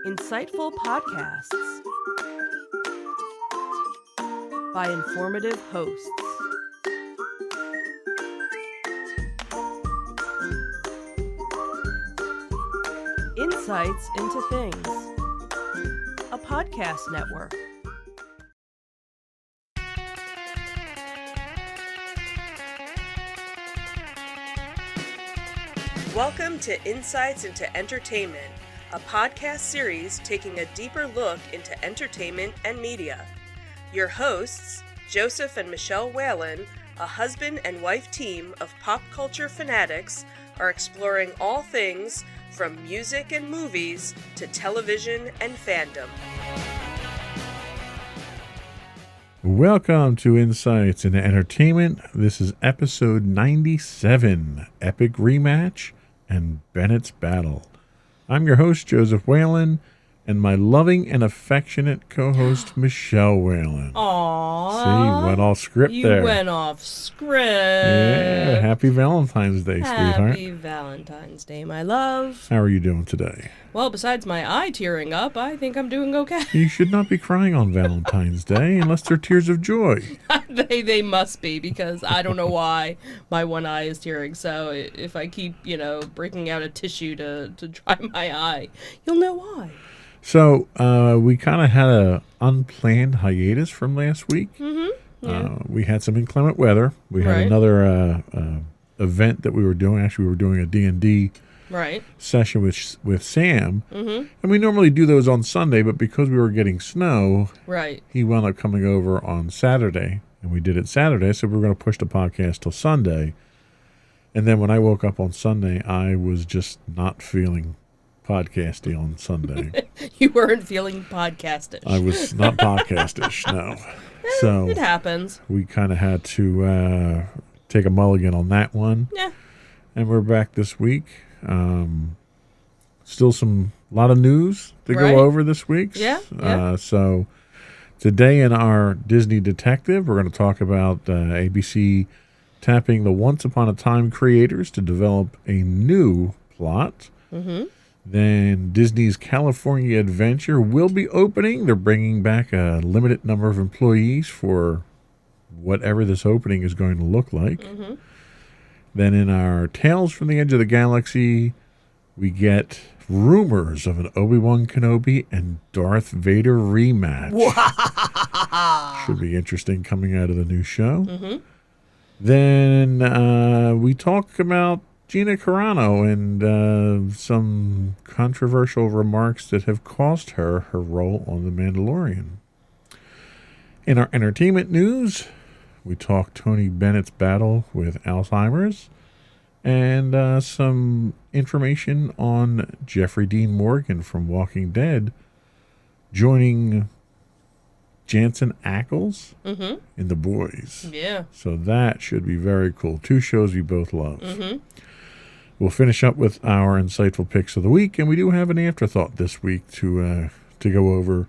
Insightful podcasts by informative hosts. Insights into Things, a podcast network. Welcome to Insights into Entertainment, a podcast series taking a deeper look into entertainment and media. Your hosts, Joseph and Michelle Whalen, a husband and wife team of pop culture fanatics, are exploring all things from music and movies to television and fandom. Welcome to Insights into Entertainment. This is episode 97, Epic Rematch and Bennett's Battle. I'm your host, Joseph Whalen, and my loving and affectionate co-host, Michelle Whalen. Aww. See, went off script there. You went off script. Yeah, happy Valentine's Day, sweetheart. Happy Valentine's Day, my love. How are you doing today? Well, besides my eye tearing up, I think I'm doing okay. You should not be crying on Valentine's Day unless they're tears of joy. They must be, because I don't know why my one eye is tearing. So if I keep, breaking out a tissue to dry my eye, you'll know why. So we kind of had a unplanned hiatus from last week. Mm-hmm. Yeah. We had some inclement weather. We had another event that we were doing. Actually, we were doing a D&D session with Sam. Mm-hmm. And we normally do those on Sunday, but because we were getting snow, he wound up coming over on Saturday. And we did it Saturday, so we were going to push the podcast till Sunday. And then when I woke up on Sunday, I was just not feeling podcasty on Sunday. You weren't feeling podcastish. I was not podcastish, no. So it happens. We kind of had to take a mulligan on that one. Yeah. And we're back this week. Still a lot of news to go over this week. Yeah. So today in our Disney Detective, we're going to talk about ABC tapping the Once Upon a Time creators to develop a new plot. Mm-hmm. Then Disney's California Adventure will be opening. They're bringing back a limited number of employees for whatever this opening is going to look like. Mm-hmm. Then in our Tales from the Edge of the Galaxy, we get rumors of an Obi-Wan Kenobi and Darth Vader rematch. Should be interesting coming out of the new show. Mm-hmm. Then we talk about Gina Carano and some controversial remarks that have cost her role on The Mandalorian. In our entertainment news, we talk Tony Bennett's battle with Alzheimer's and some information on Jeffrey Dean Morgan from Walking Dead joining Jensen Ackles in The Boys. Yeah. So that should be very cool. Two shows we both love. Mm-hmm. We'll finish up with our insightful picks of the week, and we do have an afterthought this week to go over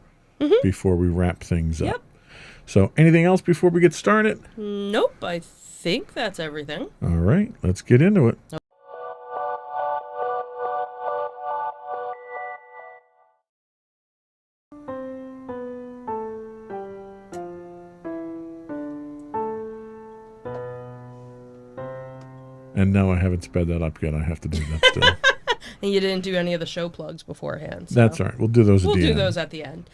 before we wrap things up. So anything else before we get started? Nope, I think that's everything. All right, let's get into it. And no, I haven't sped that up yet. I have to do that still. And you didn't do any of the show plugs beforehand. So. That's all right. We'll do those at the end. We'll do those at the end.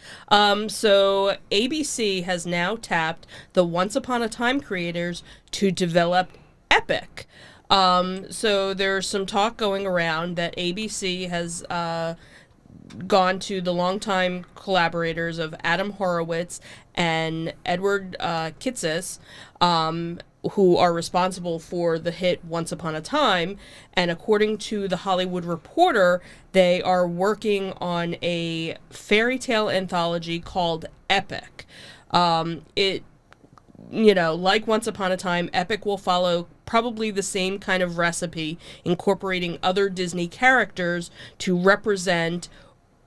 So ABC has now tapped the Once Upon a Time creators to develop Epic. So there's some talk going around that ABC has gone to the longtime collaborators of Adam Horowitz and Edward Kitsis, who are responsible for the hit Once Upon a Time. And according to The Hollywood Reporter, they are working on a fairy tale anthology called Epic. Like Once Upon a Time, Epic will follow probably the same kind of recipe, incorporating other Disney characters to represent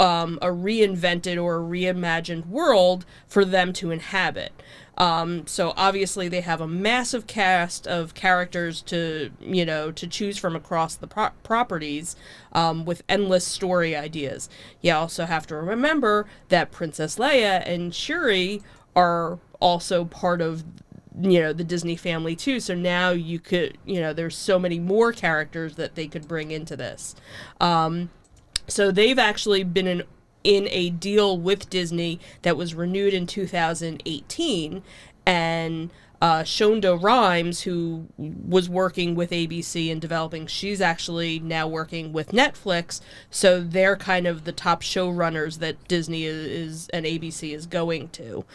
a reinvented or a reimagined world for them to inhabit. So obviously they have a massive cast of characters to choose from across the properties, with endless story ideas. You also have to remember that Princess Leia and Shuri are also part of the Disney family too. So now you could, there's so many more characters that they could bring into this. So they've actually been in a deal with Disney that was renewed in 2018, and Shonda Rhimes, who was working with ABC and developing, she's actually now working with Netflix. So they're kind of the top showrunners that Disney is and ABC is going to.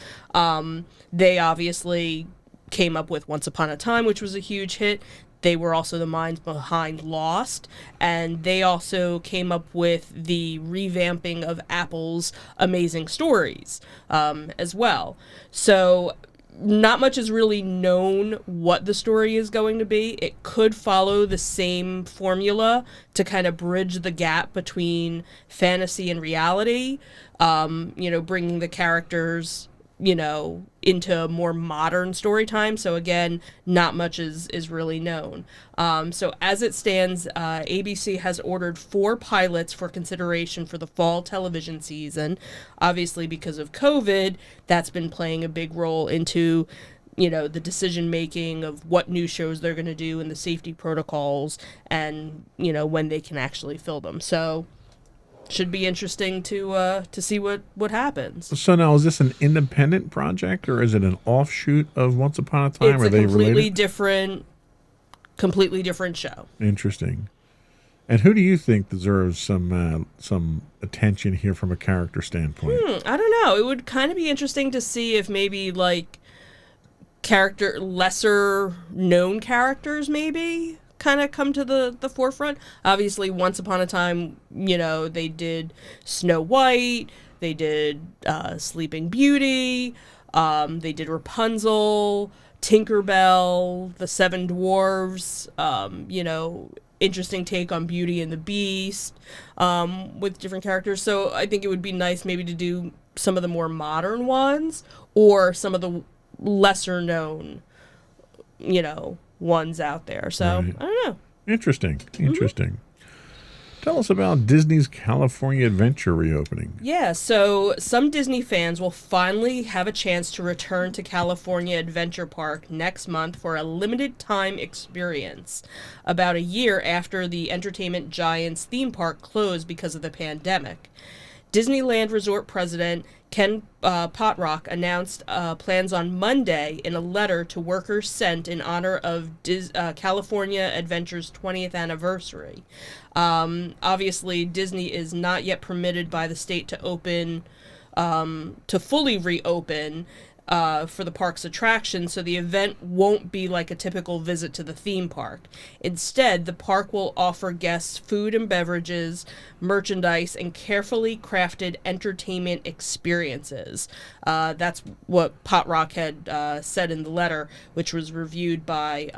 They obviously came up with Once Upon a Time, which was a huge hit. They were also the minds behind Lost, and they also came up with the revamping of Apple's Amazing Stories as well. So not much is really known what the story is going to be. It could follow the same formula to kind of bridge the gap between fantasy and reality, bringing the characters into a more modern story time. So again, not much is really known. So as it stands, ABC has ordered 4 pilots for consideration for the fall television season. Obviously, because of COVID, that's been playing a big role into the decision making of what new shows they're going to do and the safety protocols and when they can actually fill them. So should be interesting to see what happens. So now, is this an independent project or is it an offshoot of Once Upon a Time? It's Are they related? Completely different show. Interesting. And who do you think deserves some attention here from a character standpoint? I don't know. It would kind of be interesting to see if maybe like lesser known characters maybe kind of come to the forefront. Obviously, Once Upon a Time, they did Snow White, they did Sleeping Beauty, they did Rapunzel, Tinkerbell, the Seven Dwarves, interesting take on Beauty and the Beast, with different characters. So I think it would be nice maybe to do some of the more modern ones or some of the lesser known, ones out there. So right. I don't know. Interesting. Tell us about Disney's California Adventure reopening. Yeah, so some Disney fans will finally have a chance to return to California Adventure Park next month for a limited time experience, about a year after the entertainment giant's theme park closed because of the pandemic. Disneyland Resort President Ken Potrock announced plans on Monday in a letter to workers sent in honor of California Adventure's 20th anniversary. Obviously, Disney is not yet permitted by the state to fully reopen for the park's attraction, so the event won't be like a typical visit to the theme park. Instead, the park will offer guests food and beverages, merchandise, and carefully crafted entertainment experiences. That's what Potrock had said in the letter, which was reviewed by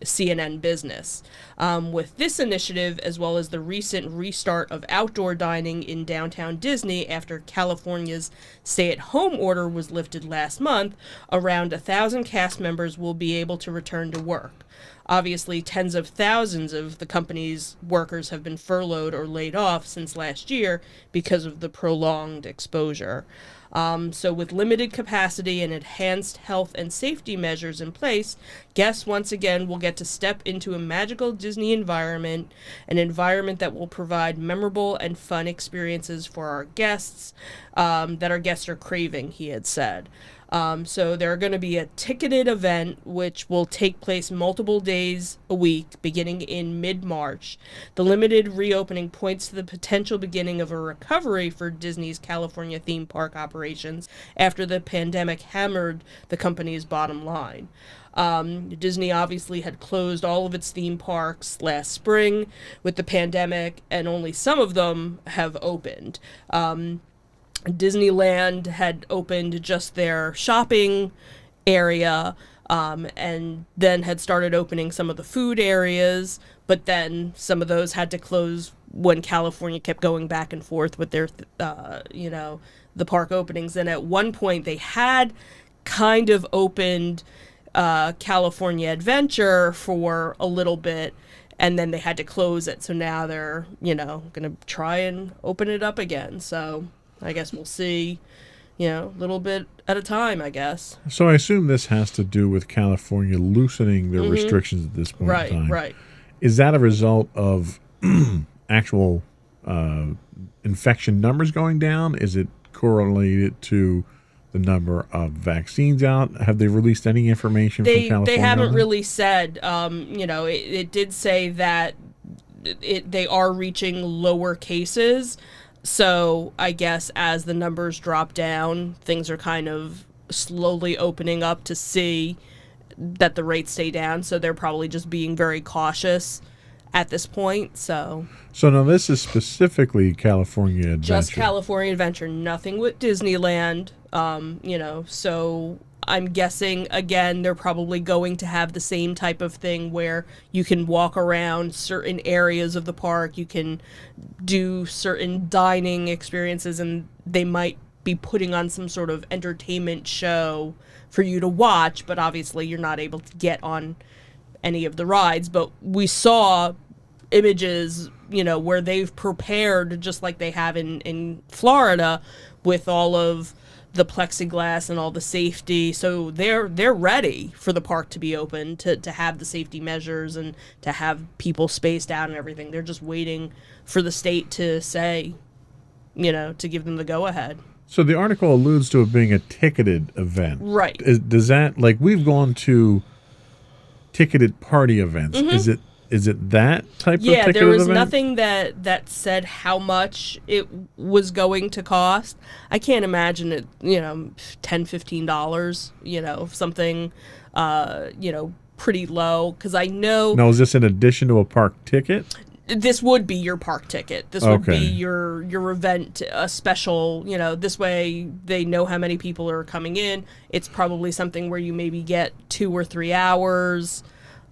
CNN Business. With this initiative, as well as the recent restart of outdoor dining in downtown Disney after California's stay-at-home order was lifted last month, around 1,000 cast members will be able to return to work. Obviously, tens of thousands of the company's workers have been furloughed or laid off since last year because of the prolonged exposure. So with limited capacity and enhanced health and safety measures in place, guests once again will get to step into a magical Disney environment, an environment that will provide memorable and fun experiences for our guests, that our guests are craving, he had said. So there are going to be a ticketed event which will take place multiple days a week beginning in mid-March. The limited reopening points to the potential beginning of a recovery for Disney's California theme park operations after the pandemic hammered the company's bottom line. Disney obviously had closed all of its theme parks last spring with the pandemic, and only some of them have opened. Disneyland had opened just their shopping area, and then had started opening some of the food areas, but then some of those had to close when California kept going back and forth with their, the park openings. And at one point they had kind of opened California Adventure for a little bit, and then they had to close it. So now they're, going to try and open it up again. So I guess we'll see, a little bit at a time, I guess. So I assume this has to do with California loosening their restrictions at this point in time. Right. Is that a result of actual infection numbers going down? Is it correlated to the number of vaccines out? Have they released any information from California? They haven't really said. It did say that they are reaching lower cases. So I guess as the numbers drop down, things are kind of slowly opening up to see that the rates stay down. So they're probably just being very cautious at this point. So now this is specifically California Adventure. Just California Adventure, nothing with Disneyland. So I'm guessing, again, they're probably going to have the same type of thing where you can walk around certain areas of the park, you can do certain dining experiences, and they might be putting on some sort of entertainment show for you to watch, but obviously you're not able to get on any of the rides. But we saw images, where they've prepared, just like they have in Florida, with all of the plexiglass and all the safety. So they're ready for the park to be open, to have the safety measures and to have people spaced out and everything. They're just waiting for the state to say, to give them the go-ahead. So the article alludes to it being a ticketed event. Right. Does that, like, we've gone to ticketed party events. Mm-hmm. Is it that type of ticketed event? Yeah, there was nothing that said how much it was going to cost. I can't imagine it, $10, $15, something, pretty low. Because I know... Now, is this in addition to a park ticket? This would be your park ticket. This would be your event, a special, this way they know how many people are coming in. It's probably something where you maybe get 2 or 3 hours...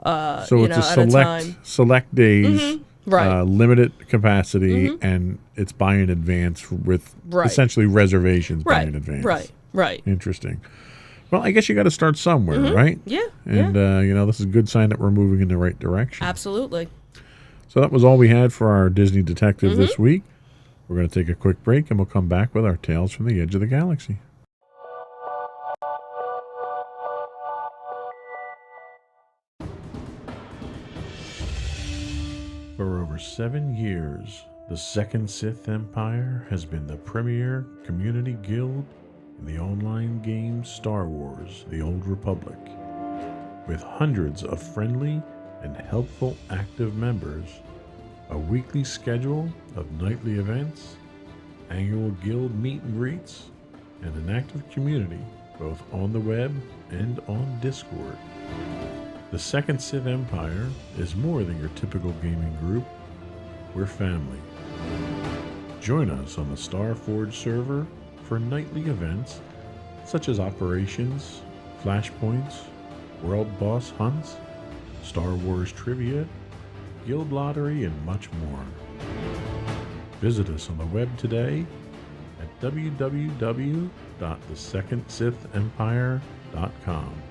so it's a select days, right. Limited capacity, and it's buy in advance with essentially reservations buy in advance. Right. Interesting. Well, I guess you got to start somewhere, right? Yeah. And, this is a good sign that we're moving in the right direction. Absolutely. So that was all we had for our Disney Detective this week. We're going to take a quick break, and we'll come back with our Tales from the Edge of the Galaxy. For over 7 years, the Second Sith Empire has been the premier community guild in the online game Star Wars: The Old Republic. With hundreds of friendly and helpful active members, a weekly schedule of nightly events, annual guild meet and greets, and an active community both on the web and on Discord. The Second Sith Empire is more than your typical gaming group. We're family. Join us on the Starforge server for nightly events such as operations, flashpoints, world boss hunts, Star Wars trivia, guild lottery, and much more. Visit us on the web today at www.thesecondsithempire.com.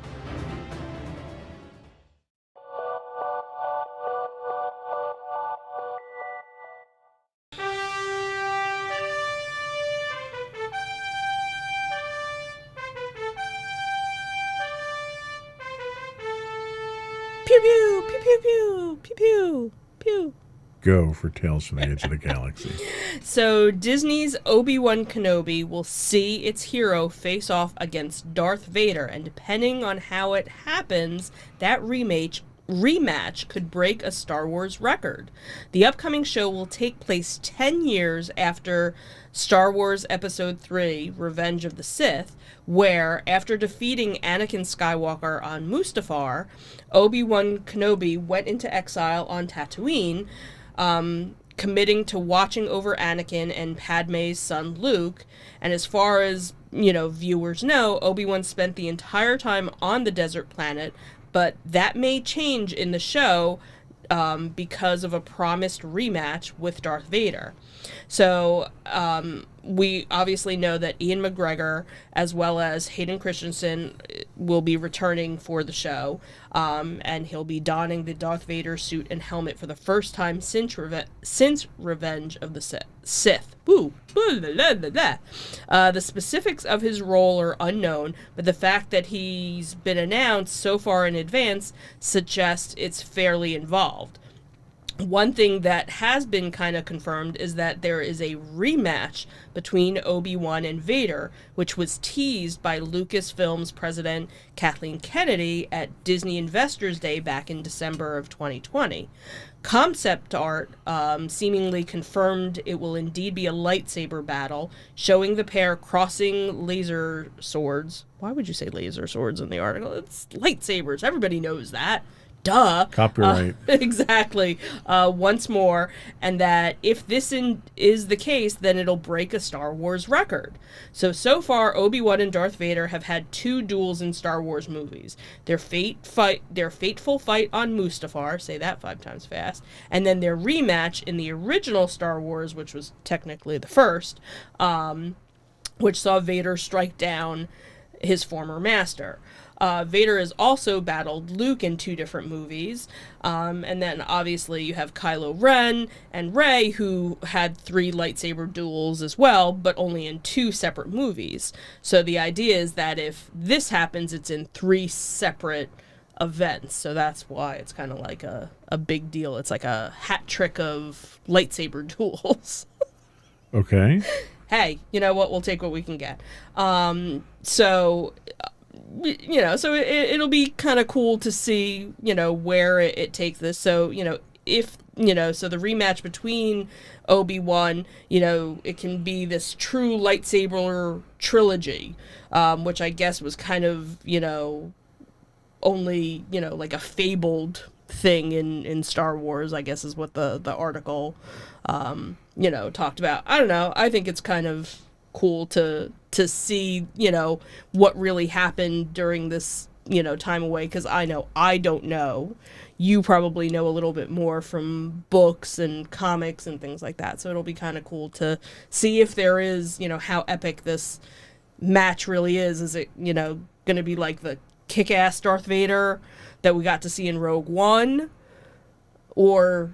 Pew, pew, pew, pew, pew, pew, pew, pew. Go for Tales from the Edge of the Galaxy. So Disney's Obi-Wan Kenobi will see its hero face off against Darth Vader, and depending on how it happens, that rematch could break a Star Wars record. The upcoming show will take place 10 years after Star Wars Episode 3, Revenge of the Sith, where, after defeating Anakin Skywalker on Mustafar, Obi-Wan Kenobi went into exile on Tatooine, committing to watching over Anakin and Padme's son Luke. And as far as, viewers know, Obi-Wan spent the entire time on the desert planet, but that may change in the show, because of a promised rematch with Darth Vader. So we obviously know that Ian McGregor as well as Hayden Christensen will be returning for the show, and he'll be donning the Darth Vader suit and helmet for the first time since Revenge of the Sith. Ooh. The specifics of his role are unknown, but the fact that he's been announced so far in advance suggests it's fairly involved. One thing that has been kind of confirmed is that there is a rematch between Obi-Wan and Vader, which was teased by Lucasfilm's president Kathleen Kennedy at Disney Investors Day back in December of 2020. Concept art seemingly confirmed it will indeed be a lightsaber battle, showing the pair crossing laser swords. Why would you say laser swords in the article? It's lightsabers. Everybody knows that. Duh. Copyright. Exactly. Once more, and that if this is the case, then it'll break a Star Wars record. So far, Obi-Wan and Darth Vader have had 2 duels in Star Wars movies. Their fateful fight on Mustafar, say that 5 times fast, and then their rematch in the original Star Wars, which was technically the first, which saw Vader strike down his former master. Vader has also battled Luke in 2 different movies. And then obviously you have Kylo Ren and Rey, who had 3 lightsaber duels as well, but only in 2 separate movies. So the idea is that if this happens, it's in 3 separate events. So that's why it's kind of like a big deal. It's like a hat trick of lightsaber duels. Okay. Hey, you know what? We'll take what we can get. So it'll be kind of cool to see, where it takes this. So, if, so the rematch between Obi-Wan, it can be this true lightsaber trilogy, which I guess was kind of, only, like a fabled thing in Star Wars, I guess is what the article, talked about. I don't know. I think it's kind of cool to see, what really happened during this, time away, because I know I don't know. You probably know a little bit more from books and comics and things like that, so it'll be kind of cool to see if there is, how epic this match really is. Is it, going to be like the kick-ass Darth Vader that we got to see in Rogue One, or,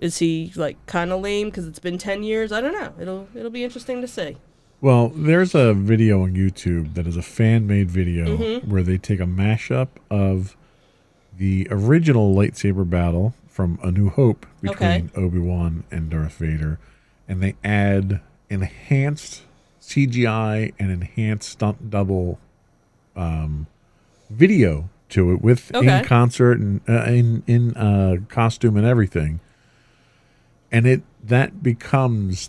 is he like kind of lame because it's been 10 years? I don't know. It'll be interesting to see. Well, there's a video on YouTube that is a fan-made video where they take a mashup of the original lightsaber battle from A New Hope between Obi-Wan and Darth Vader, and they add enhanced CGI and enhanced stunt double video to it with in concert and in costume and everything. And that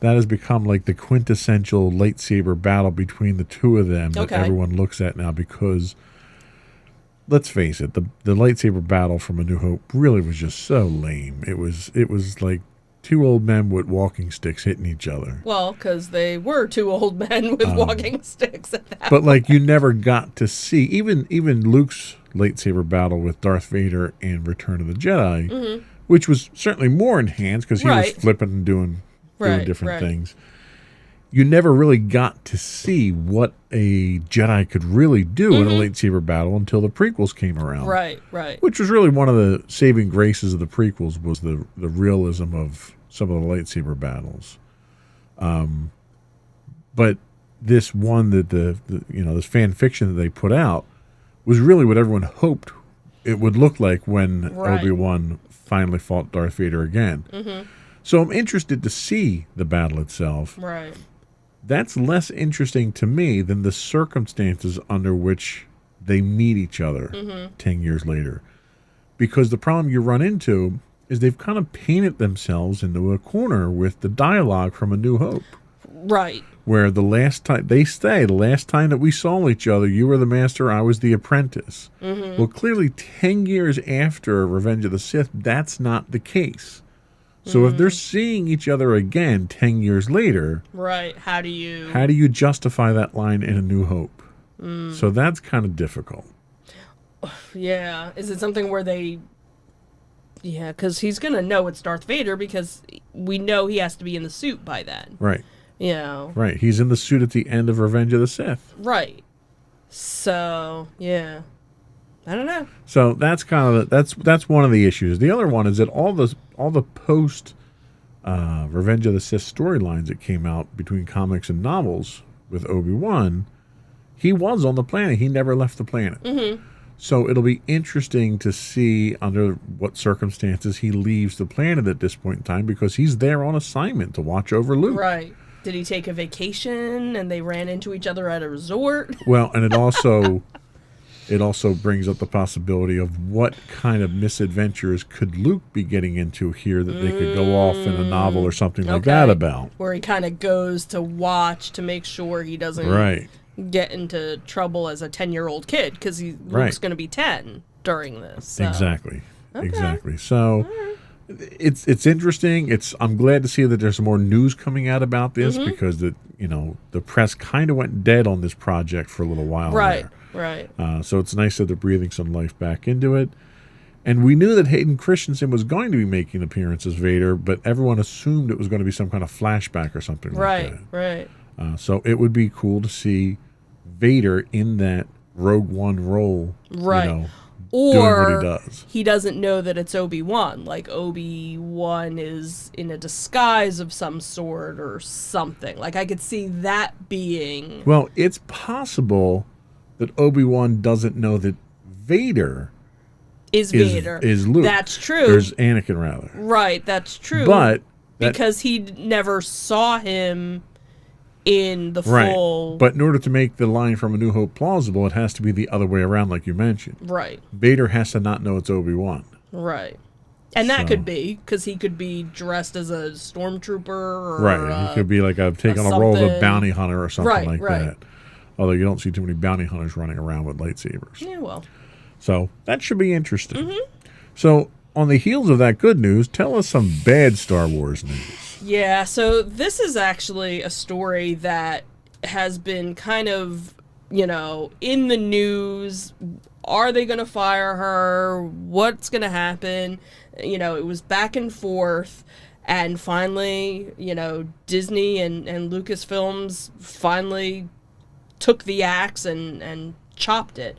has become like the quintessential lightsaber battle between the 2 of them that everyone looks at now, because let's face it, the lightsaber battle from A New Hope really was just so lame. It was like 2 old men with walking sticks hitting each other. Well, because they were 2 old men with walking sticks at that But like you never got to see even Luke's lightsaber battle with Darth Vader in Return of the Jedi. Which was certainly more enhanced because he was flipping and doing different things. You never really got to see what a Jedi could really do in a lightsaber battle until the prequels came around. Right. Which was really one of the saving graces of the prequels, was the realism of some of the lightsaber battles. But this one that this fan fiction that they put out was really what everyone hoped it would look like when Obi-Wan finally fought Darth Vader again. So I'm interested to see the battle itself. Right. That's less interesting to me than the circumstances under which they meet each other 10 years later. Because the problem you run into is they've kind of painted themselves into a corner with the dialogue from A New Hope. Right. Where the last time that we saw each other, you were the master, I was the apprentice. Well, clearly 10 years after Revenge of the Sith, that's not the case. So if they're seeing each other again 10 years later, right? How do you justify that line in A New Hope? So that's kind of difficult. Yeah. Is it something where they Yeah, because he's going to know it's Darth Vader because we know he has to be in the suit by then. Right. You know. Right. He's in the suit at the end of Revenge of the Sith. Right. So, yeah. I don't know. So that's kind of that's one of the issues. The other one is that all the post Revenge of the Sith storylines that came out between comics and novels with ObiWan, he was on the planet. He never left the planet. Mm-hmm. So it'll be interesting to see under what circumstances he leaves the planet at this point in time, because he's there on assignment to watch over Luke. Right. Did he take a vacation and they ran into each other at a resort? Well, and it also brings up the possibility of what kind of misadventures could Luke be getting into here that they could go off in a novel or something like that about. Where he kind of goes to watch to make sure he doesn't get into trouble as a 10-year-old kid, because Luke's going to be 10 during this. So. Exactly. So it's interesting. I'm glad to see that there's more news coming out about this, because the press kind of went dead on this project for a little while. Right. So it's nice that they're breathing some life back into it. And we knew that Hayden Christensen was going to be making an appearance as Vader, but everyone assumed it was going to be some kind of flashback or something like that. Right. So it would be cool to see Vader in that Rogue One role. Right. Or doing what he does. He doesn't know that it's Obi-Wan. Like, Obi-Wan is in a disguise of some sort or something. Like, I could see that being... Well, it's possible that Obi-Wan doesn't know that Vader is Vader. Is Luke. That's true. There's Anakin, rather. Right, that's true. But... because he never saw him in the full... But in order to make the line from A New Hope plausible, it has to be the other way around, like you mentioned. Right. Vader has to not know it's Obi-Wan. Right. And that could be, because he could be dressed as a stormtrooper or... Right. He could be like taking a role of a bounty hunter or something like that. Although you don't see too many bounty hunters running around with lightsabers. Yeah, well. So that should be interesting. So on the heels of that good news, tell us some bad Star Wars news. Yeah, so this is actually a story that has been kind of, in the news. Are they going to fire her? What's going to happen? It was back and forth. And finally, Disney and Lucasfilms finally took the axe and chopped it.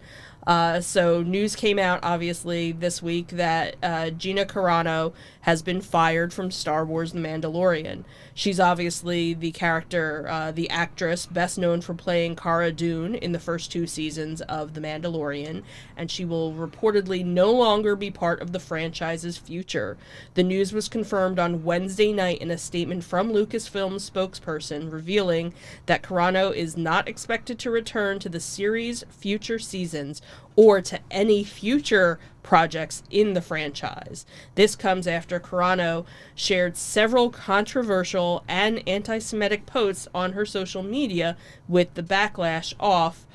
So news came out, obviously, this week that Gina Carano has been fired from Star Wars The Mandalorian. She's obviously the character, the actress best known for playing Cara Dune in the first 2 seasons of The Mandalorian, and she will reportedly no longer be part of the franchise's future. The news was confirmed on Wednesday night in a statement from Lucasfilm's spokesperson, revealing that Carano is not expected to return to the series' future seasons or to any future projects in the franchise. This comes after Carano shared several controversial and anti-Semitic posts on her social media with the backlash off,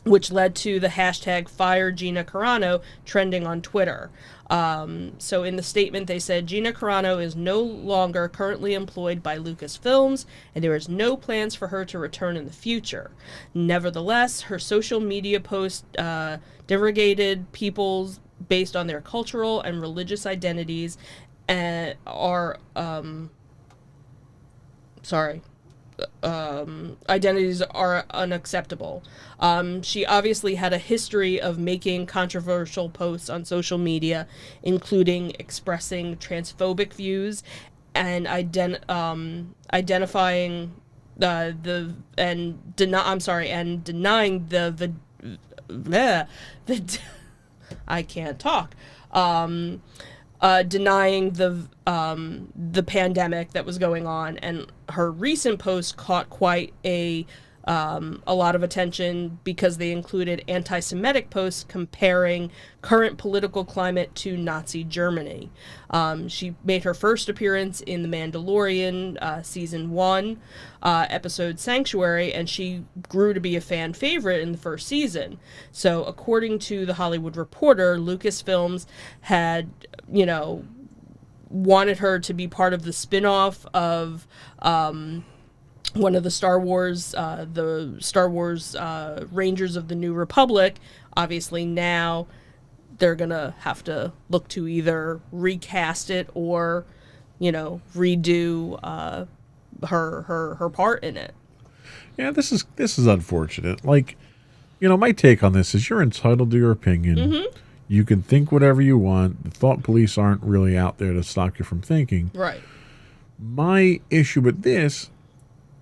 which led to the hashtag #FireGinaCarano trending on Twitter. So in the statement, they said, Gina Carano is no longer currently employed by Lucasfilms, and there is no plans for her to return in the future. Nevertheless, her social media posts derogated peoples based on their cultural and religious identities and identities are unacceptable. She obviously had a history of making controversial posts on social media, including expressing transphobic views and identifying denying I can't talk. Denying the pandemic that was going on, and her recent post caught quite a lot of attention because they included anti-Semitic posts comparing current political climate to Nazi Germany. She made her first appearance in The Mandalorian season 1 episode Sanctuary, and she grew to be a fan favorite in the first season. So according to The Hollywood Reporter, Lucasfilms had, wanted her to be part of the spin-off of one of the Star Wars Rangers of the New Republic. Obviously now they're gonna have to look to either recast it or, redo her part in it. Yeah, this is unfortunate. Like, my take on this is you're entitled to your opinion. Mm-hmm. You can think whatever you want. The thought police aren't really out there to stop you from thinking. Right. My issue with this,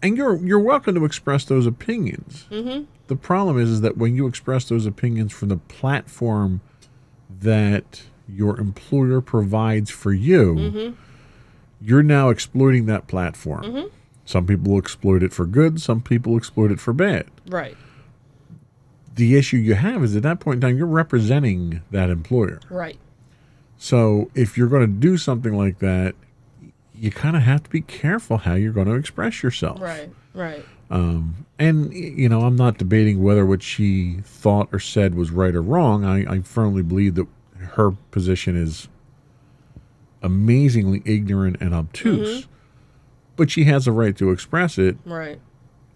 and you're welcome to express those opinions. Mm-hmm. The problem is that when you express those opinions from the platform that your employer provides for you, Mm-hmm. you're now exploiting that platform. Mm-hmm. Some people exploit it for good. Some people exploit it for bad. Right. The issue you have is at that point in time, you're representing that employer. Right. So if you're going to do something like that, you kind of have to be careful how you're going to express yourself. Right. Right. And, I'm not debating whether what she thought or said was right or wrong. I firmly believe that her position is amazingly ignorant and obtuse. Mm-hmm. But she has a right to express it Right.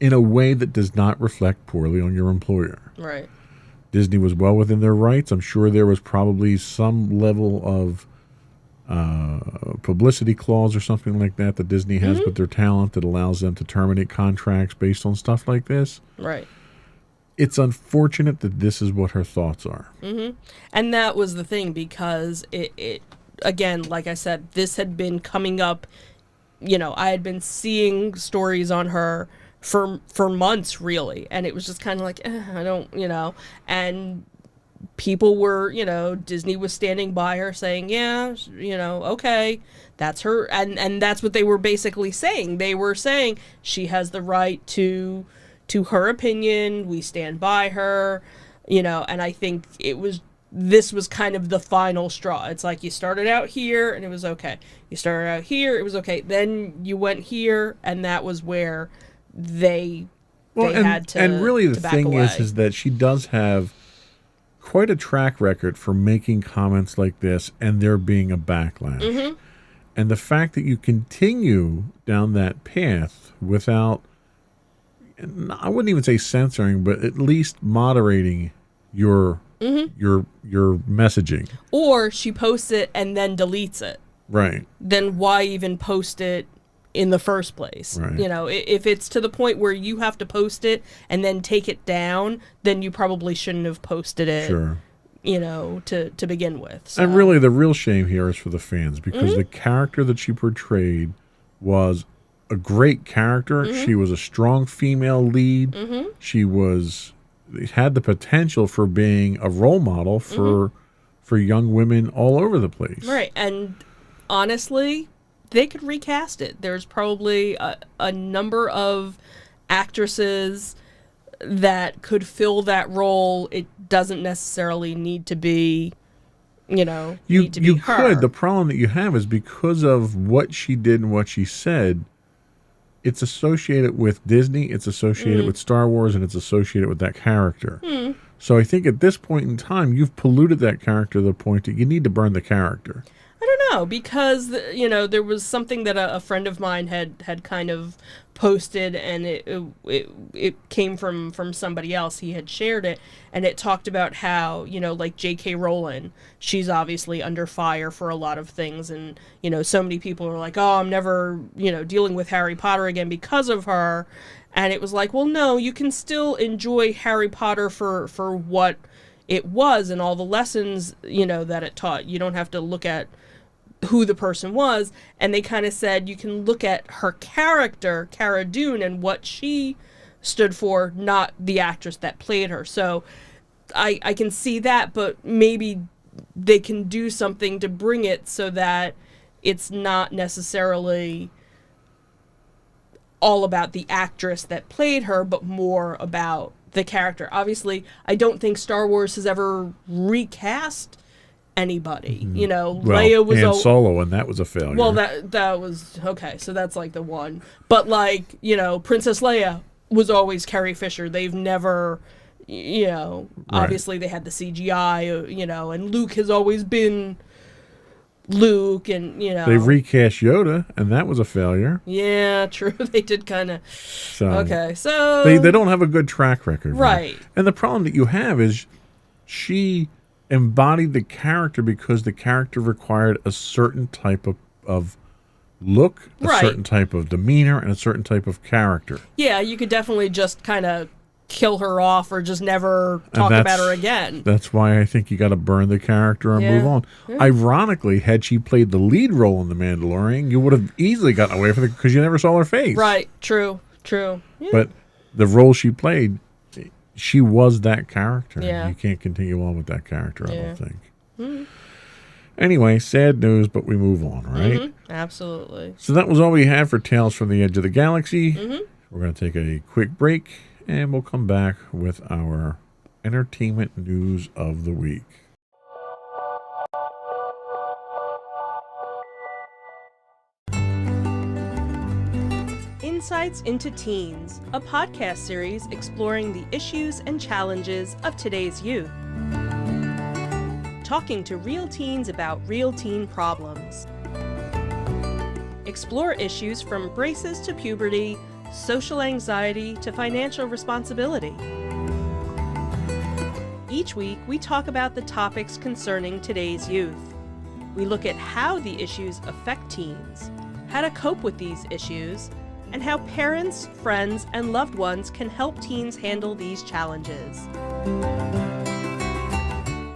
in a way that does not reflect poorly on your employer. Right. Disney was well within their rights. I'm sure there was probably some level of publicity clause or something like that Disney has with their talent that allows them to terminate contracts based on stuff like this. Right. It's unfortunate that this is what her thoughts are. Mm-hmm. And that was the thing, because it again, like I said, this had been coming up. I had been seeing stories on her for months, really, and it was just kind of like, I don't, and people were, Disney was standing by her saying, yeah, okay, that's her, and that's what they were basically saying. They were saying she has the right to her opinion. We stand by her, and I think this was kind of the final straw. It's like you started out here and it was okay. You started out here, it was okay. Then you went here, and that was where they had to. And really, the back thing away. is that she does have quite a track record for making comments like this and there being a backlash. Mm-hmm. And the fact that you continue down that path without, I wouldn't even say censoring, but at least moderating your messaging. Or she posts it and then deletes it. Right. Then why even post it in the first place? Right. If it's to the point where you have to post it and then take it down, then you probably shouldn't have posted it. Sure. To begin with. So. And really, the real shame here is for the fans, because the character that she portrayed was a great character. She was a strong female lead. She had the potential for being a role model for young women all over the place. Right. And honestly, they could recast it. There's probably a number of actresses that could fill that role. It doesn't necessarily need to be, her. You could. The problem that you have is because of what she did and what she said, it's associated with Disney, it's associated with Star Wars, and it's associated with that character. So I think at this point in time, you've polluted that character to the point that you need to burn the character. I don't know, because there was something that a friend of mine had kind of posted, and it came from somebody else. He had shared it, and it talked about how like J.K. Rowling, she's obviously under fire for a lot of things, and so many people are like, oh, I'm never dealing with Harry Potter again because of her. And it was like, well, no, you can still enjoy Harry Potter for what it was and all the lessons that it taught. You don't have to look at who the person was. And they kind of said you can look at her character, Cara Dune, and what she stood for, not the actress that played her. So I can see that, but maybe they can do something to bring it so that it's not necessarily all about the actress that played her, but more about the character. Obviously, I don't think Star Wars has ever recast anybody. Leia was Han Solo, and that was a failure. Well, that was okay. So that's like the one. But like Princess Leia was always Carrie Fisher. They've never, obviously they had the CGI, and Luke has always been Luke, and they recast Yoda, and that was a failure. Yeah, true. They did kind of. So okay, so they don't have a good track record, right? And the problem that you have is she embodied the character because the character required a certain type of look, a Right. certain type of demeanor, and a certain type of character. Yeah, you could definitely just kind of kill her off or just never talk And about her again. That's why I think you got to burn the character and Yeah. move on. Yeah. Ironically, had she played the lead role in The Mandalorian, you would have easily gotten away from it because you never saw her face. Right. True. Yeah. But the role she played, she was that character. Yeah. You can't continue on with that character, I Yeah. don't think. Anyway, sad news, but we move on, right? Mm-hmm. Absolutely. So that was all we had for Tales from the Edge of the Galaxy. Mm-hmm. We're going to take a quick break, and we'll come back with our entertainment news of the week. Insights into Teens, a podcast series exploring the issues and challenges of today's youth. Talking to real teens about real teen problems. Explore issues from braces to puberty, social anxiety to financial responsibility. Each week, we talk about the topics concerning today's youth. We look at how the issues affect teens, how to cope with these issues, and how parents, friends, and loved ones can help teens handle these challenges.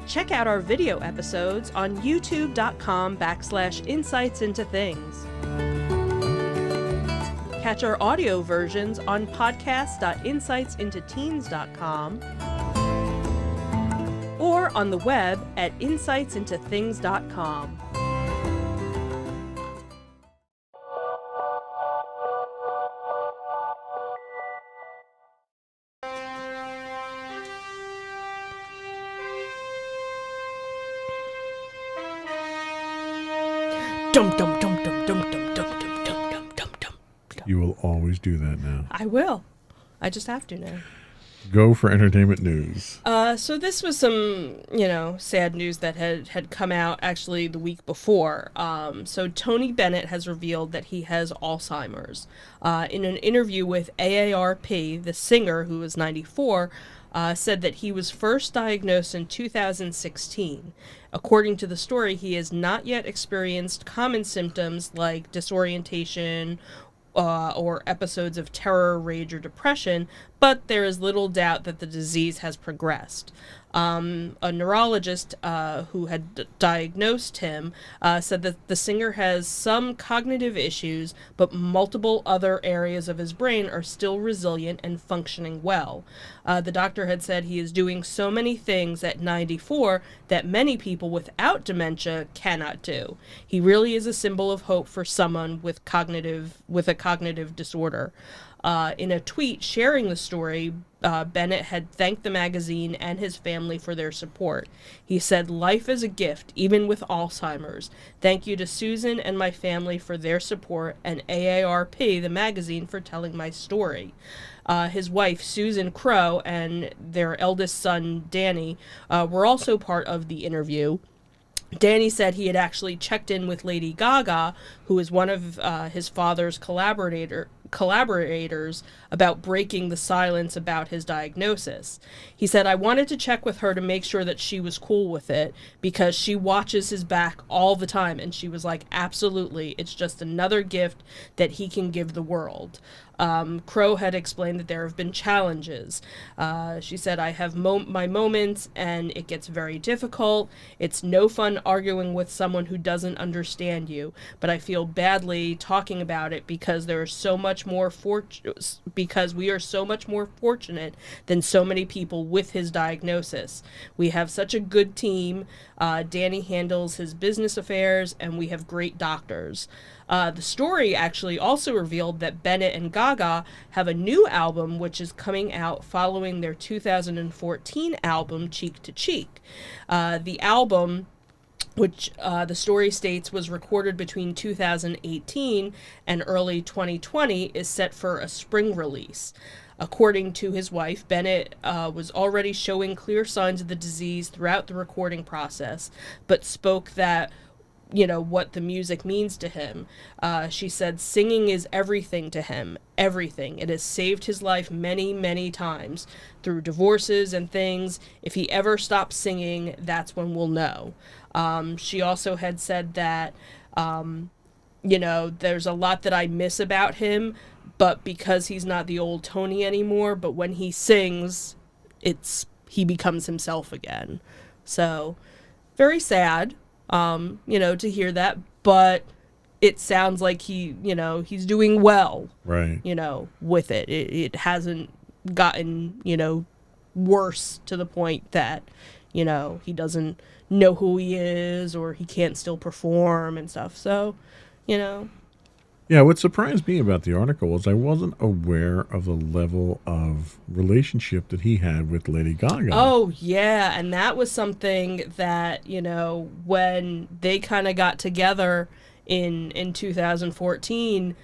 Check out our video episodes on youtube.com/insightsintothings. Catch our audio versions on podcast.insightsintoteens.com or on the web at insightsintothings.com. Dum dum dum dum dum dum dum dum dum dum dum dum. You will always do that now. I will. I just have to now. Go for entertainment news. So this was some, sad news that had come out actually the week before. So Tony Bennett has revealed that he has Alzheimer's. In an interview with AARP, the singer, who was 94, said that he was first diagnosed in 2016. According to the story, he has not yet experienced common symptoms like disorientation or episodes of terror, rage, or depression, but there is little doubt that the disease has progressed. A neurologist who had diagnosed him said that the singer has some cognitive issues, but multiple other areas of his brain are still resilient and functioning well. The doctor had said he is doing so many things at 94 that many people without dementia cannot do. He really is a symbol of hope for someone with a cognitive disorder. In a tweet sharing the story, Bennett had thanked the magazine and his family for their support. He said, "Life is a gift, even with Alzheimer's. Thank you to Susan and my family for their support, and AARP, the magazine, for telling my story." His wife, Susan Crow, and their eldest son, Danny, were also part of the interview. Danny said he had actually checked in with Lady Gaga, who is one of his father's collaborators, about breaking the silence about his diagnosis. He said, "I wanted to check with her to make sure that she was cool with it because she watches his back all the time." And she was like, "Absolutely. It's just another gift that he can give the world." Crow had explained that there have been challenges. She said, "I have my moments and it gets very difficult. It's no fun arguing with someone who doesn't understand you, but I feel badly talking about it because there are so much more because we are so much more fortunate than so many people with his diagnosis. We have such a good team. Danny handles his business affairs and we have great doctors." The story actually also revealed that Bennett and Gaga have a new album which is coming out following their 2014 album, Cheek to Cheek. The album, which the story states was recorded between 2018 and early 2020, is set for a spring release. According to his wife, Bennett was already showing clear signs of the disease throughout the recording process, but spoke that what the music means to him. She said, singing is everything to him, everything. It has saved his life many, many times through divorces and things. If he ever stops singing, that's when we'll know. She also had said that, there's a lot that I miss about him, but because he's not the old Tony anymore, but when he sings, he becomes himself again. So, very sad. To hear that, but it sounds like he's doing well, right? With it. It hasn't gotten, worse to the point that, he doesn't know who he is or he can't still perform and stuff. So, Yeah, what surprised me about the article was I wasn't aware of the level of relationship that he had with Lady Gaga. Oh, yeah, and that was something that, when they kind of got together in 2014,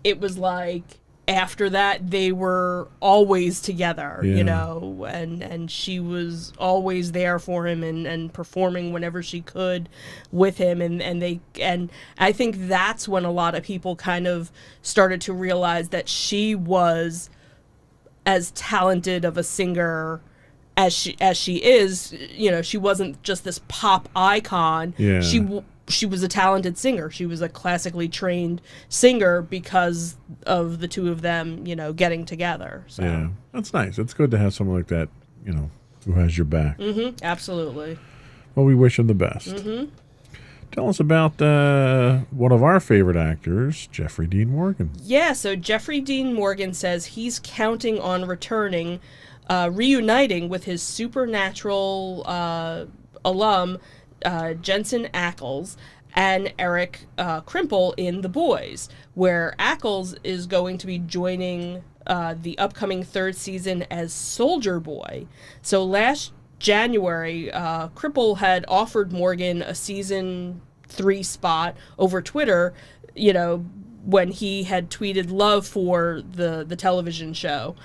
it was like after that they were always together, and she was always there for him and performing whenever she could with him, and I think that's when a lot of people kind of started to realize that she was as talented of a singer as she is. She wasn't just this pop icon. Yeah. She was a talented singer. She was a classically trained singer because of the two of them, getting together. So. Yeah, that's nice. It's good to have someone like that, who has your back. Mm-hmm, absolutely. Well, we wish him the best. Mm-hmm. Tell us about one of our favorite actors, Jeffrey Dean Morgan. Yeah, so Jeffrey Dean Morgan says he's counting on reuniting with his Supernatural alum, Jensen Ackles, and Eric Krimple in The Boys, where Ackles is going to be joining the upcoming third season as Soldier Boy. So last January, Krimple had offered Morgan a season 3 spot over Twitter, when he had tweeted love for the television show.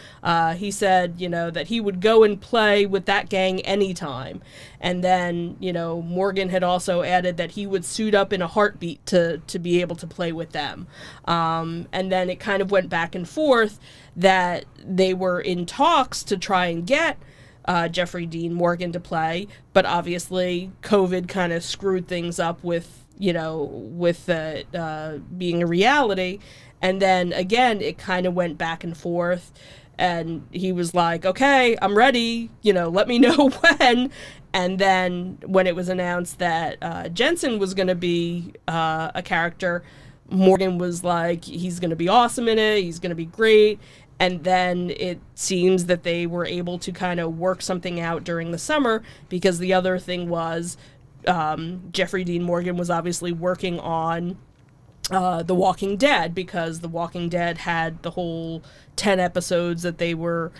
He said, that he would go and play with that gang anytime. And then, Morgan had also added that he would suit up in a heartbeat to be able to play with them. And then it kind of went back and forth that they were in talks to try and get Jeffrey Dean Morgan to play, but obviously COVID kind of screwed things up with being a reality. And then again, it kind of went back and forth, and he was like, okay, I'm ready, let me know when. And then when it was announced that Jensen was going to be a character, Morgan was like, he's going to be awesome in it, he's going to be great. And then it seems that they were able to kind of work something out during the summer, because the other thing was Jeffrey Dean Morgan was obviously working on The Walking Dead, because The Walking Dead had the whole 10 episodes that they were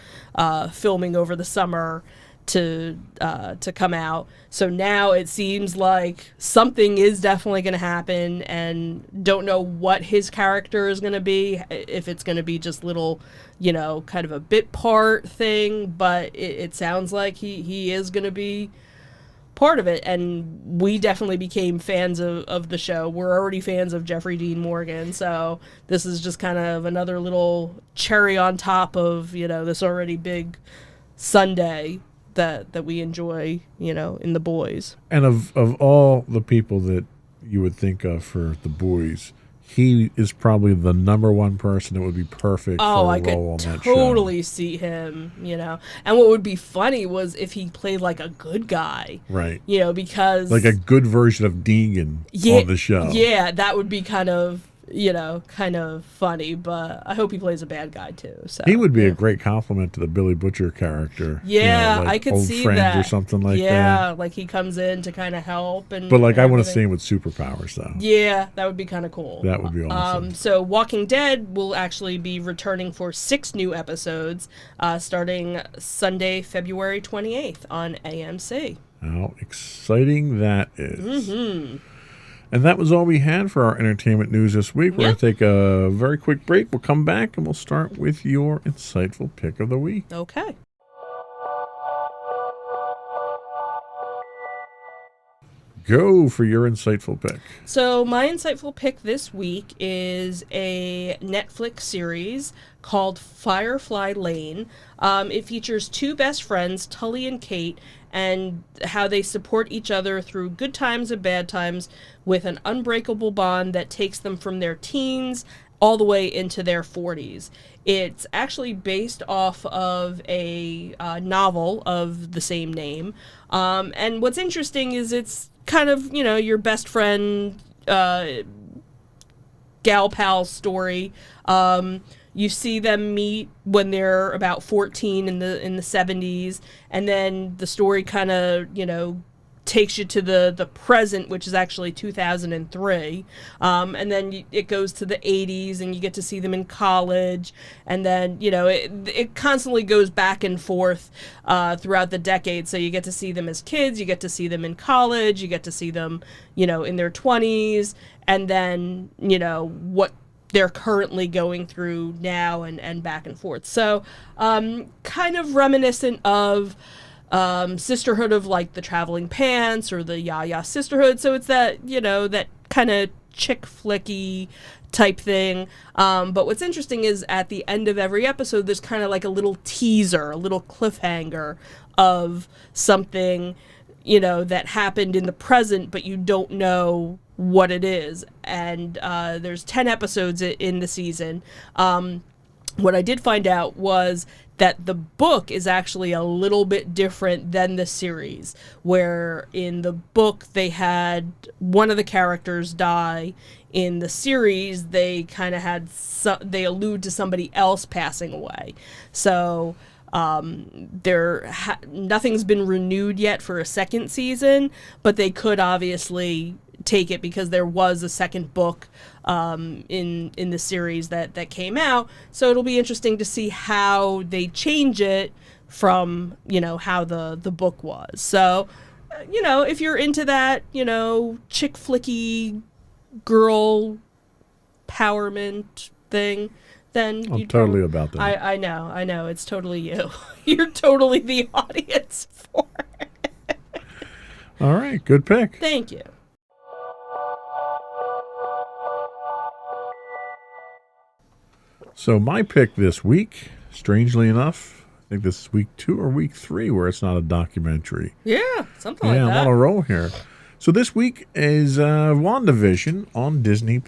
filming over the summer to come out. So now it seems like something is definitely going to happen, and don't know what his character is going to be, if it's going to be just little, kind of a bit part thing, but it sounds like he is going to be part of it, and we definitely became fans of the show. We're already fans of Jeffrey Dean Morgan, so this is just kind of another little cherry on top of, this already big sundae that we enjoy, in The Boys. And of all the people that you would think of for The Boys, he is probably the number one person that would be perfect for a role on that show. I could totally see him, And what would be funny was if he played like a good guy. Right. Because... like a good version of Deegan on the show. Yeah, that would be kind of funny, but I hope he plays a bad guy too. So he would be a great compliment to the Billy Butcher character. Yeah, like I could old see friends that. or something like that. Yeah, like he comes in to kind of help and. But I want to everything. see him with superpowers though. Yeah, that would be kind of cool. That would be awesome. So Walking Dead will actually be returning for 6 new episodes, starting Sunday, February 28th on AMC. How exciting that is. Mm-hmm. And that was all we had for our entertainment news this week. We're going to take a very quick break. We'll come back and we'll start with your insightful pick of the week. Okay. Go for your insightful pick. So my insightful pick this week is a Netflix series called Firefly Lane. It features two best friends, Tully and Kate, and how they support each other through good times and bad times with an unbreakable bond that takes them from their teens all the way into their 40s. It's actually based off of a novel of the same name. And what's interesting is it's kind of, your best friend, gal pal story. You see them meet when they're about 14 in the 70s, and then the story kind of, takes you to the present, which is actually 2003. And then it goes to the 80s, and you get to see them in college. And then, it constantly goes back and forth throughout the decade. So you get to see them as kids, you get to see them in college, you get to see them, in their 20s, and then, what they're currently going through now and back and forth. So kind of reminiscent of Sisterhood of like the Traveling Pants or the Ya Sisterhood. So it's that, that kind of chick flicky type thing. But what's interesting is at the end of every episode, there's kind of like a little teaser, a little cliffhanger of something, that happened in the present, but you don't know what it is. And there's 10 episodes in the season. What I did find out was that the book is actually a little bit different than the series, where in the book they had one of the characters die. In the series, they kind of had they allude to somebody else passing away. So nothing's been renewed yet for a second season, but they could obviously take it because there was a second book in the series that came out. So it'll be interesting to see how they change it from, how the book was. So, if you're into that, chick flicky girl empowerment thing, then I'm totally about that. I know. It's totally you. You're totally the audience for it. All right. Good pick. Thank you. So my pick this week, strangely enough, I think this is week 2 or week 3 where it's not a documentary. Yeah, something like that. Yeah, I'm on a roll here. So this week is WandaVision on Disney+.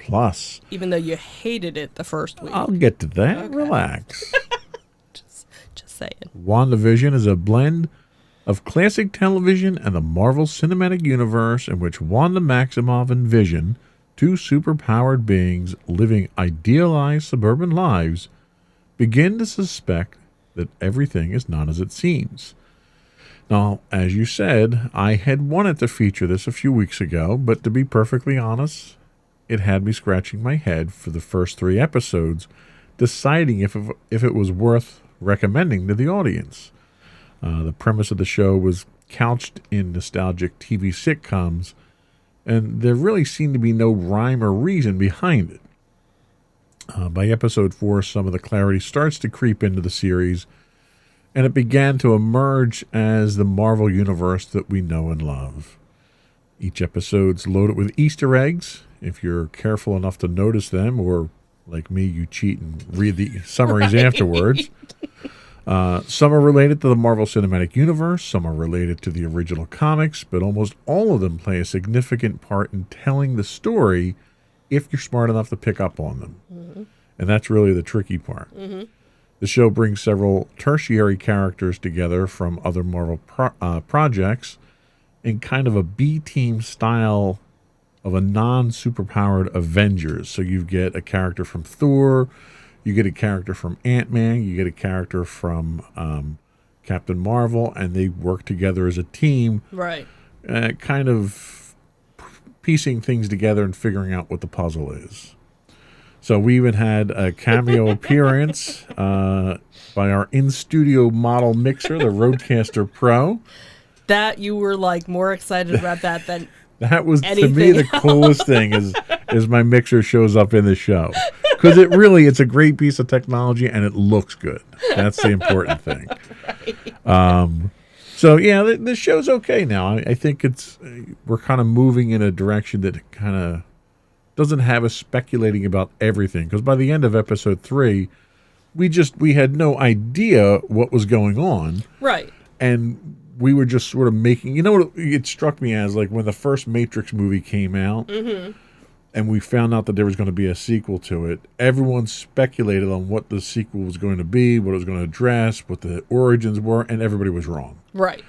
Even though you hated it the first week. I'll get to that. Okay. Relax. Just saying. WandaVision is a blend of classic television and the Marvel Cinematic Universe in which Wanda Maximoff and Vision, two superpowered beings living idealized suburban lives, begin to suspect that everything is not as it seems. Now, as you said, I had wanted to feature this a few weeks ago, but to be perfectly honest, it had me scratching my head for the first 3 episodes, deciding if it was worth recommending to the audience. The premise of the show was couched in nostalgic TV sitcoms, and there really seemed to be no rhyme or reason behind it. By episode 4, some of the clarity starts to creep into the series, and it began to emerge as the Marvel Universe that we know and love. Each episode's loaded with Easter eggs, if you're careful enough to notice them, or like me, you cheat and read the summaries right afterwards. Some are related to the Marvel Cinematic Universe, some are related to the original comics, but almost all of them play a significant part in telling the story if you're smart enough to pick up on them. Mm-hmm. And that's really the tricky part. Mm-hmm. The show brings several tertiary characters together from other Marvel projects in kind of a B-team style of a non-superpowered Avengers. So you get a character from Thor, you get a character from Ant-Man, you get a character from Captain Marvel, and they work together as a team. Right. Kind of piecing things together and figuring out what the puzzle is. So we even had a cameo appearance by our in-studio model mixer, the Rodecaster Pro. That you were like more excited about that than that was anything to me the coolest thing is my mixer shows up in the show, because it's a great piece of technology and it looks good. That's the important thing. Right. So yeah, the show's okay now. I think we're kind of moving in a direction that kind of doesn't have us speculating about everything. Because by the end of episode 3, we had no idea what was going on, Right. and we were just sort of making. You know what it struck me as, like when the first Matrix movie came out, and we found out that there was going to be a sequel to it. Everyone speculated on what the sequel was going to be, what it was going to address, what the origins were, and everybody was wrong. Right.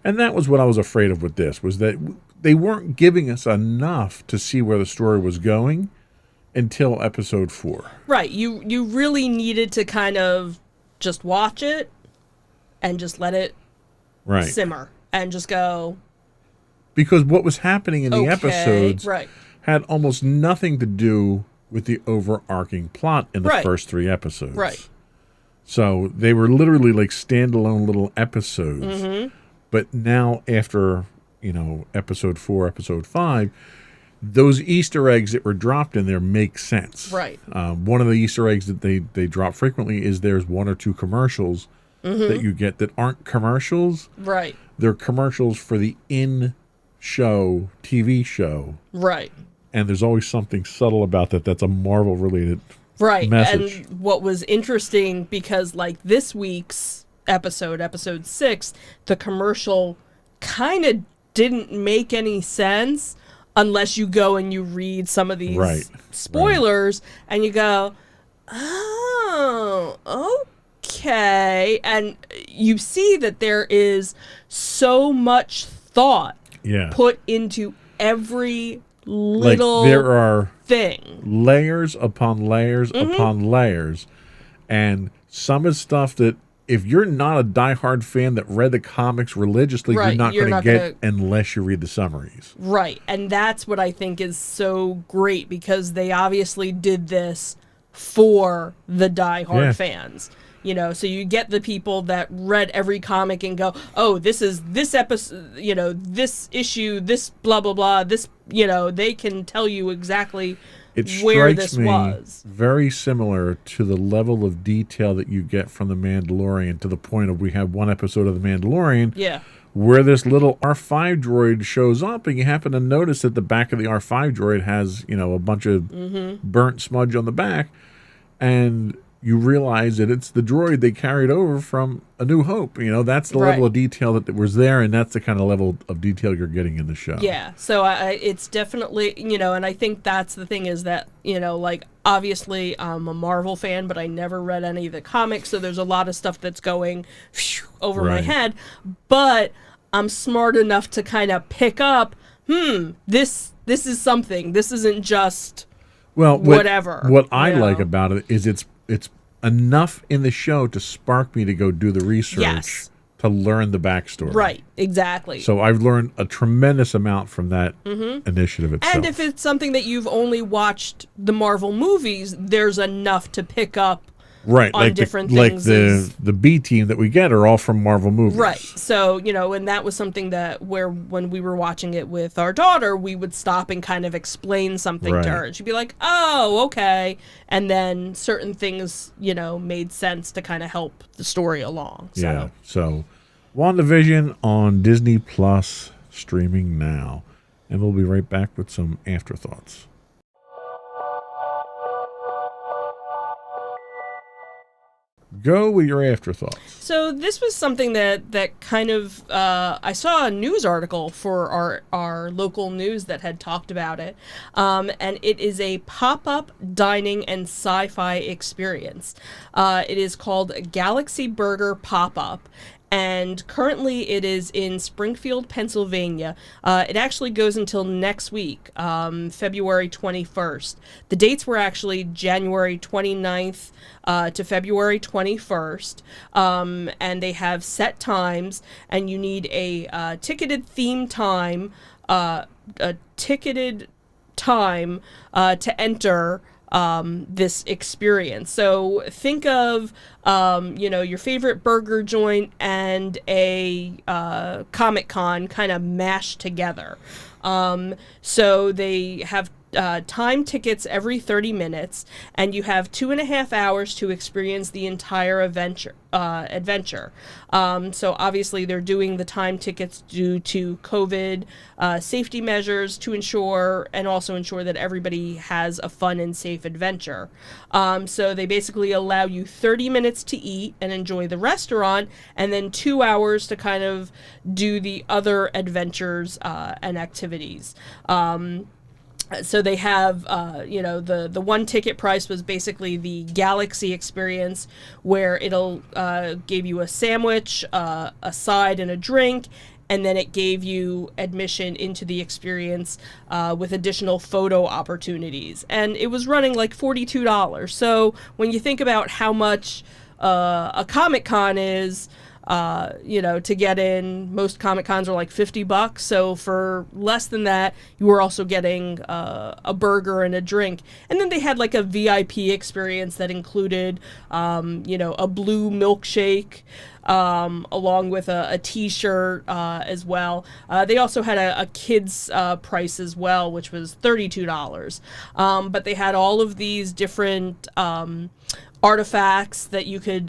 And that was what I was afraid of with this, was that they weren't giving us enough to see where the story was going until episode 4. Right. You really needed to kind of just watch it and just let it simmer and just go. Because what was happening in the episodes had almost nothing to do with the overarching plot in the first 3 episodes. Right. So they were literally like standalone little episodes. But now after, episode 4, episode 5, those Easter eggs that were dropped in there make sense. Right. One of the Easter eggs that they drop frequently is there's 1 or 2 commercials that you get that aren't commercials. Right. They're commercials for the in-show TV show. Right. And there's always something subtle about that's a Marvel-related message. And what was interesting, because like this week's episode 6, the commercial kind of didn't make any sense unless you go and you read some of these spoilers and you go, oh, okay. And you see that there is so much thought put into every little there are thing. Layers upon layers upon layers. And some is stuff that if you're not a diehard fan that read the comics religiously, you're not going to get unless you read the summaries. Right. And that's what I think is so great, because they obviously did this for the diehard fans. So you get the people that read every comic and go, oh, this is this episode, this issue, this blah, blah, blah, this, they can tell you exactly where this was. Very similar to the level of detail that you get from The Mandalorian, to the point of we have one episode of The Mandalorian where this little R5 droid shows up, and you happen to notice that the back of the R5 droid has, a bunch of burnt smudge on the back, and you realize that it's the droid they carried over from A New Hope. That's the level of detail that was there, and that's the kind of level of detail you're getting in the show. Yeah, so it's definitely, and I think that's the thing, is that, like, obviously I'm a Marvel fan, but I never read any of the comics, so there's a lot of stuff that's going over my head, but I'm smart enough to kind of pick up, this is something. This isn't just whatever. What I like about it is it's enough in the show to spark me to go do the research to learn the backstory. Right, exactly. So I've learned a tremendous amount from that initiative itself. And if it's something that you've only watched the Marvel movies, there's enough to pick up on like different things. Like the B team that we get are all from Marvel movies. Right. So, and that was something that when we were watching it with our daughter, we would stop and kind of explain something to her. And she'd be like, oh, okay. And then certain things, made sense to kind of help the story along. So. Yeah. So WandaVision on Disney Plus, streaming now. And we'll be right back with some afterthoughts. Go with your afterthoughts. So this was something that kind of, I saw a news article for our local news that had talked about it, and it is a pop-up dining and sci-fi experience. It is called Galaxy Burger Pop-Up, and currently it is in Springfield, Pennsylvania. It actually goes until next week, February 21st. The dates were actually January 29th to February 21st, and they have set times, and you need a ticketed theme time, to enter this experience. So think of your favorite burger joint and a Comic-Con kind of mashed together. So they have time tickets every 30 minutes, and you have 2.5 hours to experience the entire adventure. So obviously they're doing the time tickets due to COVID safety measures to ensure that everybody has a fun and safe adventure. So they basically allow you 30 minutes to eat and enjoy the restaurant, and then 2 hours to kind of do the other adventures and activities. So they have, the one ticket price was basically the Galaxy experience, where it'll give you a sandwich, a side, and a drink, and then it gave you admission into the experience with additional photo opportunities. And it was running like $42. So when you think about how much a Comic-Con is, to get in, most Comic Cons are like $50. So for less than that, you were also getting a burger and a drink. And then they had like a VIP experience that included, a blue milkshake, along with a t-shirt as well. They also had a kid's price as well, which was $32. But they had all of these different artifacts that you could,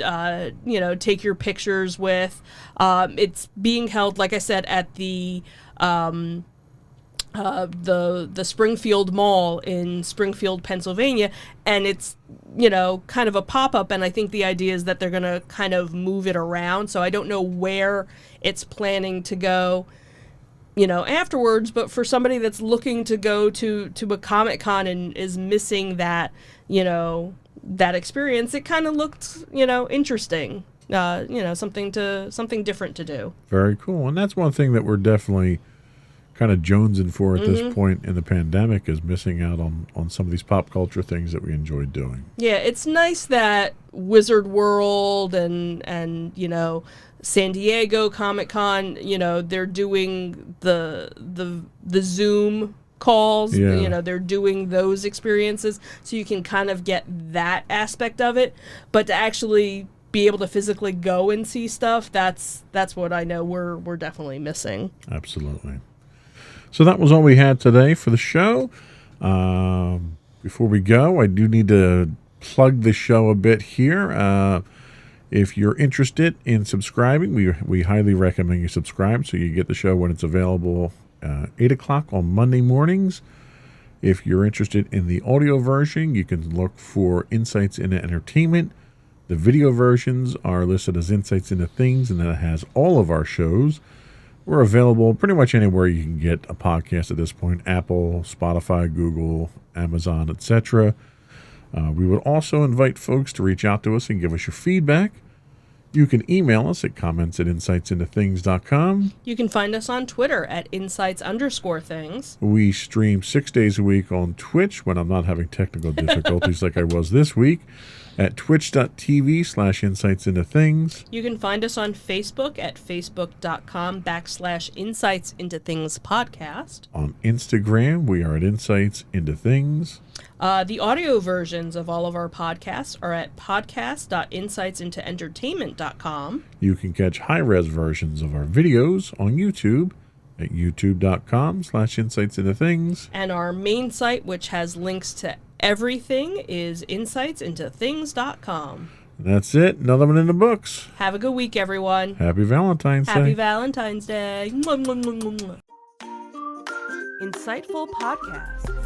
take your pictures with. It's being held, like I said, at the Springfield Mall in Springfield, Pennsylvania, and it's, kind of a pop-up, and I think the idea is that they're going to kind of move it around, so I don't know where it's planning to go, afterwards, but for somebody that's looking to go to a Comic-Con and is missing that, that experience, it kind of looked, interesting, something different to do. Very cool. And that's one thing that we're definitely kind of jonesing for at this point in the pandemic, is missing out on some of these pop culture things that we enjoyed doing. Yeah, it's nice that Wizard World and San Diego Comic-Con, they're doing the Zoom calls, they're doing those experiences, so you can kind of get that aspect of it. But to actually be able to physically go and see stuff, that's what I know we're definitely missing. Absolutely. So that was all we had today for the show. Before we go, I do need to plug the show a bit here. If you're interested in subscribing, we highly recommend you subscribe so you get the show when it's available 8 o'clock on Monday mornings. If you're interested in the audio version, you can look for Insights into Entertainment. The video versions are listed as Insights into Things, and that has all of our shows. We're available pretty much anywhere you can get a podcast at this point: Apple, Spotify, Google, Amazon, etc. We would also invite folks to reach out to us and give us your feedback. You can email us at comments@insightsintothings.com. You can find us on Twitter at insights_things. We stream 6 days a week on Twitch when I'm not having technical difficulties like I was this week, at twitch.tv/insightsintothings. You can find us on Facebook at facebook.com/insightsintothingspodcast. On Instagram, we are at Insights Into Things. The audio versions of all of our podcasts are at podcast.insightsintoentertainment.com. You can catch high-res versions of our videos on YouTube at youtube.com/insightsintothings. And our main site, which has links to everything, is insightsintothings.com. That's it. Another one in the books. Have a good week, everyone. Happy Valentine's Day. Happy Valentine's Day. Insightful Podcasts.